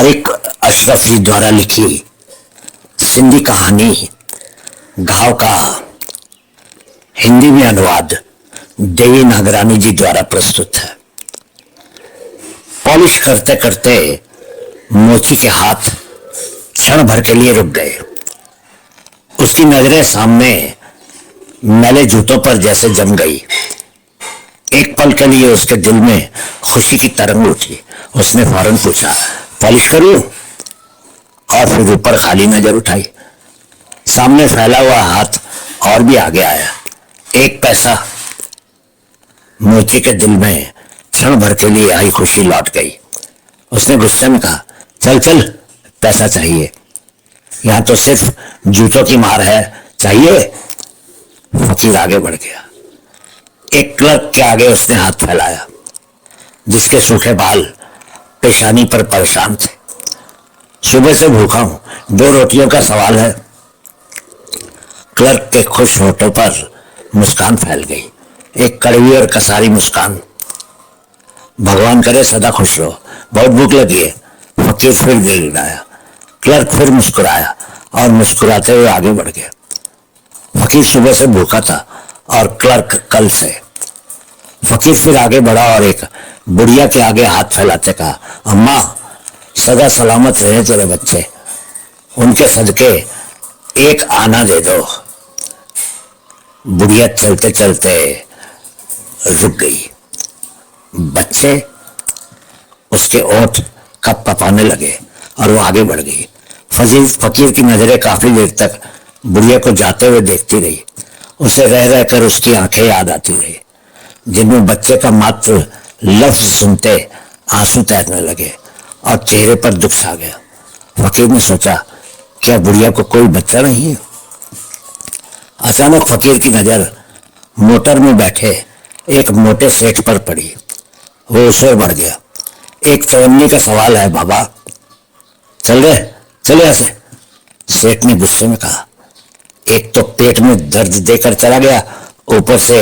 तारिक अशरफ जी द्वारा लिखी सिंधी कहानी घाव का हिंदी में अनुवाद देवी नागरानी जी द्वारा प्रस्तुत है। पॉलिश करते करते मोची के हाथ क्षण भर के लिए रुक गए। उसकी नजरें सामने मैले जूतों पर जैसे जम गई। एक पल के लिए उसके दिल में खुशी की तरंग उठी। उसने फौरन पूछा, पॉलिश करूं? और फिर ऊपर खाली नजर उठाई। सामने फैला हुआ हाथ और भी आगे आया। एक पैसा। मोची के दिल में क्षण भर के लिए आई खुशी लौट गई। उसने गुस्से में कहा, चल चल, पैसा चाहिए, यहां तो सिर्फ जूतों की मार है, चाहिए? फकीर आगे बढ़ गया। एक क्लर्क के आगे उसने हाथ फैलाया, जिसके सूखे बाल पेशानी पर परेशान थे। सुबह से भूखा हूं, 2 रोटियों का सवाल है। क्लर्क के खुश होठों पर मुस्कान फैल गई, एक कड़वी और कसारी मुस्कान। भगवान करे सदा खुश रहो, बहुत भूख लगी है। फकीर फिर गिड़गिड़ाया। क्लर्क फिर मुस्कुराया और मुस्कुराते हुए आगे बढ़ गया। फकीर सुबह से भूखा था और क्लर्क कल से। फकीर फिर आगे बढ़ा और एक बुढ़िया के आगे हाथ फैलाते कहा, अम्मा, सदा सलामत रहे तेरे बच्चे, उनके सदके एक आना दे दो। बुढ़िया चलते चलते रुक गई। बच्चे? उसके ओठ कप कपाने लगे और वो आगे बढ़ गई। फकीर की नजरें काफी देर तक बुढ़िया को जाते हुए देखती रही। उसे रह रहकर उसकी आंखें याद आती रही, जिनमें बच्चे का मात्र लफ्ज सुनते आंसू तैरने लगे और चेहरे पर दुख छा गया। फकीर ने सोचा, क्या बुढ़िया को कोई बच्चा नहीं है? अचानक फकीर की नजर मोटर में बैठे एक मोटे सेठ पर पड़ी। वो उस ओर बढ़ गया। एक चवन्नी का सवाल है बाबा, चल रहे, चले यहां से, सेठ ने गुस्से में कहा। एक तो पेट में दर्द देकर चला गया, ऊपर से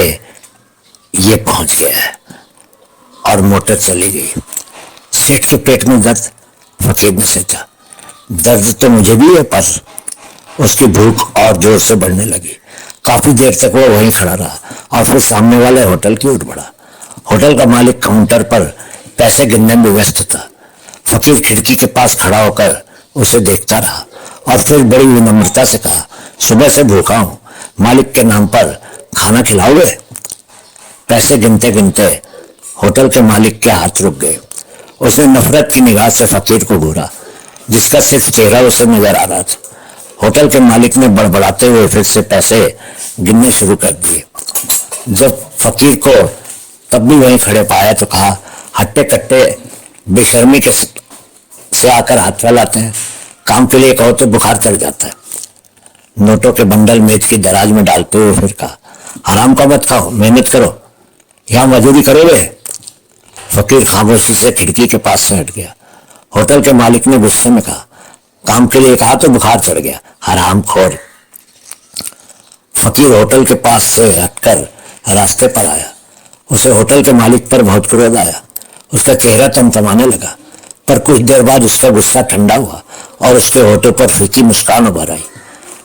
ये पहुंच गया है। और मोटर चली गई। सेठ के पेट में दर्द? फकीर ने सोचा, दर्द तो मुझे भी है, पर उसकी भूख और जोर से बढ़ने लगी। काफी देर तक वो वहीं खड़ा रहा और फिर सामने वाले होटल की ओर बढ़ा। होटल का मालिक काउंटर पर पैसे गिनने में व्यस्त था। फकीर खिड़की के पास खड़ा होकर उसे देखता रहा और फिर बड़ी विनम्रता से कहा, सुबह से भूखा हूं, मालिक के नाम पर खाना खिलाओगे? पैसे गिनते गिनते होटल के मालिक के हाथ रुक गए। उसने नफरत की निगाह से फकीर को घूरा, जिसका सिर्फ चेहरा उसे नजर आ रहा था। होटल के मालिक ने बड़बड़ाते हुए फिर से पैसे गिनने शुरू कर दिए। जब फकीर को तब भी वहीं खड़े पाया तो कहा, हट्टे कट्टे बेशर्मी के से आकर हाथ फैलाते हैं, काम के लिए कहो तो बुखार चढ़ जाता है। नोटों के बंडल मेज की दराज में डालते हुए फिर कहा, हराम का मत खाओ, मेहनत करो, यहां मजदूरी करोगे? फकीर खामोशी से खिड़की के पास से हट गया। होटल के मालिक ने गुस्से में कहा, काम के लिए कहा तो बुखार चढ़ गया, हरामखोर। फकीर होटल के पास से हटकर रास्ते पर आया। उसे होटल के मालिक पर बहुत क्रोध आया। उसका चेहरा तमतमाने लगा, पर कुछ देर बाद उसका गुस्सा ठंडा हुआ और उसके होठों पर फीकी मुस्कान उभर आई।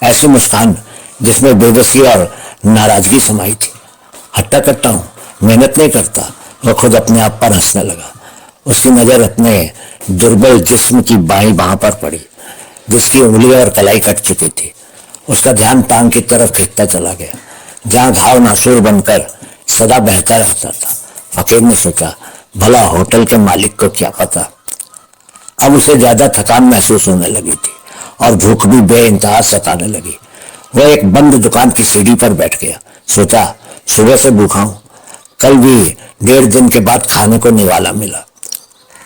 ऐसी मुस्कान जिसमें बेबसी और नाराजगी समाई थी। हट्टा कट्टा हूं, मेहनत नहीं करता। वह खुद अपने आप पर हंसने लगा। उसकी नजर अपने दुर्बल जिस्म की बाईं बांह पर पड़ी, जिसकी उंगली और कलाई कट चुकी थी। उसका ध्यान टांग की तरफ खिंचता चला गया, जहां घाव नासूर बनकर सदा बहता रहता था। फकीर ने सोचा, भला होटल के मालिक को क्या पता। अब उसे ज्यादा थकान महसूस होने लगी थी और भूख भी बेइंतहा सताने लगी। वह एक बंद दुकान की सीढ़ी पर बैठ गया। सोचा, सुबह से भूखा हूं, कल भी 1.5 दिन के बाद खाने को निवाला मिला।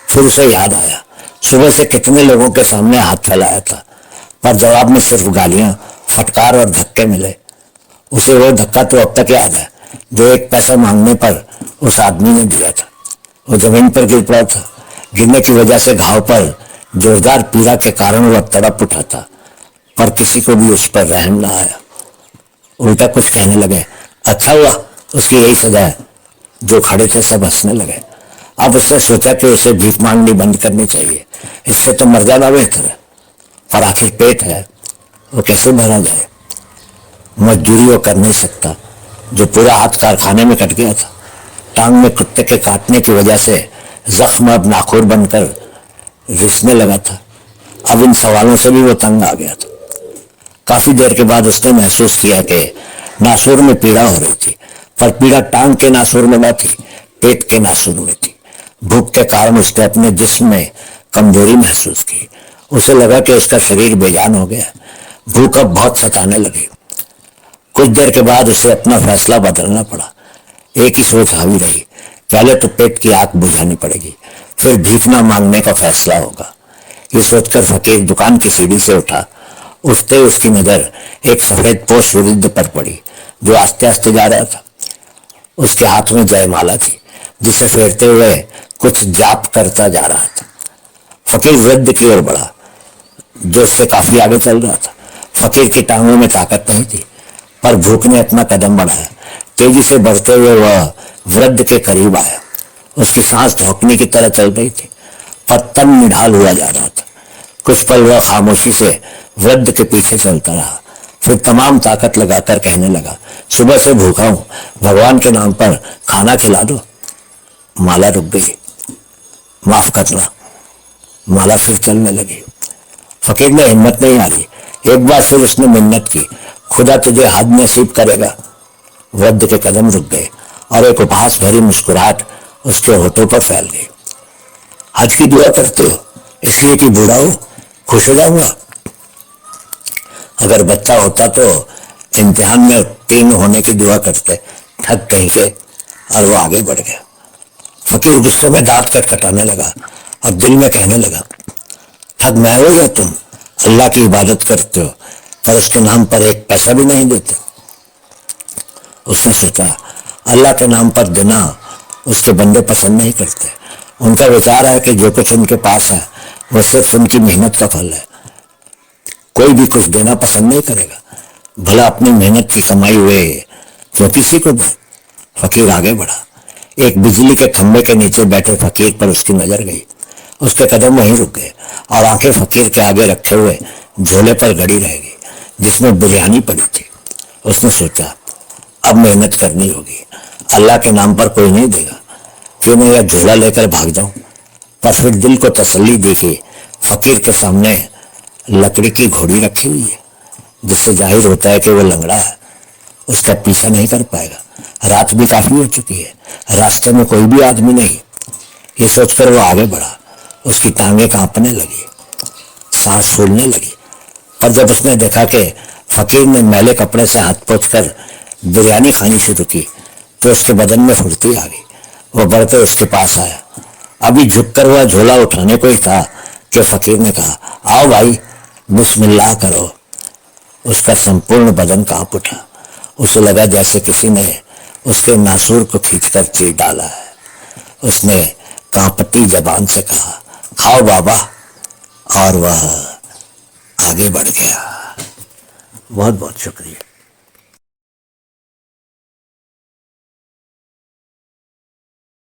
फिर उसे याद आया, सुबह से कितने लोगों के सामने हाथ फैलाया था, पर जवाब में सिर्फ गालियां, फटकार और धक्के मिले। उसे वो धक्का तो अब तक याद है, जो 1 पैसा मांगने पर उस आदमी ने दिया था। वो जमीन पर गिर पड़ा था। गिरने की वजह से घाव पर जोरदार पीड़ा के कारण वह तड़प उठा था, पर किसी को भी उस पर रहम न आया। उल्टा कुछ कहने लगे, अच्छा हुआ उसकी यही सजा है। जो खड़े थे सब हंसने लगे। अब उसने सोचा कि उसे भीख मांगनी बंद करनी चाहिए, इससे तो मर जाना बेहतर है। पर आखिर पेट है, वो कैसे भरा जाए। मजदूरी वो कर नहीं सकता, जो पूरा हाथ कारखाने में कट गया था। टांग में कुत्ते के काटने की वजह से जख्म अब नाखूर बनकर रिसने लगा था। अब इन सवालों से भी वो तंग आ गया था। काफी देर के बाद उसने महसूस किया कि नासूर में पीड़ा हो रही थी, पर पीड़ा टांग के नासूर में न थी, पेट के नासूर में थी। भूख के कारण उसने अपने जिस्म में कमजोरी महसूस की। उसे लगा कि उसका शरीर बेजान हो गया। भूख अब बहुत सताने लगी। कुछ देर के बाद उसे अपना फैसला बदलना पड़ा। एक ही सोच हावी रही, पहले तो पेट की आग बुझानी पड़ेगी, फिर भीख न मांगने का फैसला होगा। ये सोचकर फकीर दुकान की सीढ़ी से उठा। उठते ही उसकी नजर एक सफेद पोश वृद्ध पर पड़ी, जो आस्ते आस्ते जा रहा था। उसके हाथ में जयमाला थी, जिसे फेरते हुए कुछ जाप करता जा रहा था। फकीर वृद्ध की ओर बढ़ा, जो उससे काफी आगे चल रहा था। फकीर की टांगों में ताकत नहीं थी, पर भूख ने अपना कदम बढ़ाया। तेजी से बढ़ते हुए वह वृद्ध के करीब आया। उसकी सांस धोखने की तरह चल रही थी, पत्तन निढाल हुआ जा रहा था। कुछ पल वह खामोशी से वृद्ध के पीछे चलता रहा, फिर तमाम ताकत लगाकर कहने लगा, सुबह से भूखा हूं, भगवान के नाम पर खाना खिला दो। माला रुक गई। माफ करना। माला फिर चलने लगी। फकीर में हिम्मत नहीं आ रही। एक बार फिर उसने मिन्नत की, खुदा तुझे हज नसीब करेगा। वृद्ध के कदम रुक गए और एक उपहास भरी मुस्कुराहट उसके होठों पर फैल गई। हज की दुआ करते हो इसलिए कि बूढ़ा हो, खुश हो जाऊंगा। अगर बच्चा होता तो इम्तिहान में उत्तीर्ण होने की दुआ करते। ठग कहीं के। और वो आगे बढ़ गया। फकीर गुस्से में दांत खटखटाने लगा और दिल में कहने लगा, ठग मैं हो या तुम? अल्लाह की इबादत करते हो पर उसके नाम पर एक पैसा भी नहीं देते। उसने सोचा, अल्लाह के नाम पर देना उसके बंदे पसंद नहीं करते। उनका विचार है कि जो कुछ उनके पास है वह सिर्फ उनकी मेहनत का फल है। कोई भी कुछ देना पसंद नहीं करेगा, भला अपनी मेहनत की कमाई हुए तो किसी को दे। फकीर आगे बढ़ा। एक बिजली के खंभे के नीचे बैठे फकीर पर उसकी नजर गई। उसके कदम वहीं रुक गए और आंखें फकीर के आगे रखे हुए झोले पर गड़ी रह गई, जिसमें बिरयानी पड़ी थी। उसने सोचा, अब मेहनत करनी होगी, अल्लाह के नाम पर कोई नहीं देगा, क्यों मैं यह झोला लेकर भाग जाऊं। पर फिर दिल को तसल्ली दी कि फकीर के सामने लकड़ी की घोड़ी रखी हुई है, जिससे जाहिर होता है कि वो लंगड़ा है, उसका पीछा नहीं कर पाएगा। रात भी काफी हो चुकी है, रास्ते में कोई भी आदमी नहीं। ये सोचकर वो आगे बढ़ा। उसकी टांगें कांपने लगी, सांस फूलने लगी। पर जब उसने देखा कि फकीर ने मैले कपड़े से हाथ पोंछकर बिरयानी खानी शुरू की, तो उसके बदन में फुर्ती आ गई। वो बढ़ते उसके पास आया। अभी झुककर वह झोला उठाने को ही था कि फकीर ने कहा, आओ भाई, बिस्मिल्लाह करो। उसका संपूर्ण बदन कांप उठा। उसे लगा जैसे किसी ने उसके नासूर को खींचकर चीर डाला है। उसने कांपती जबान से कहा, खाओ बाबा, और वह आगे बढ़ गया। बहुत बहुत शुक्रिया।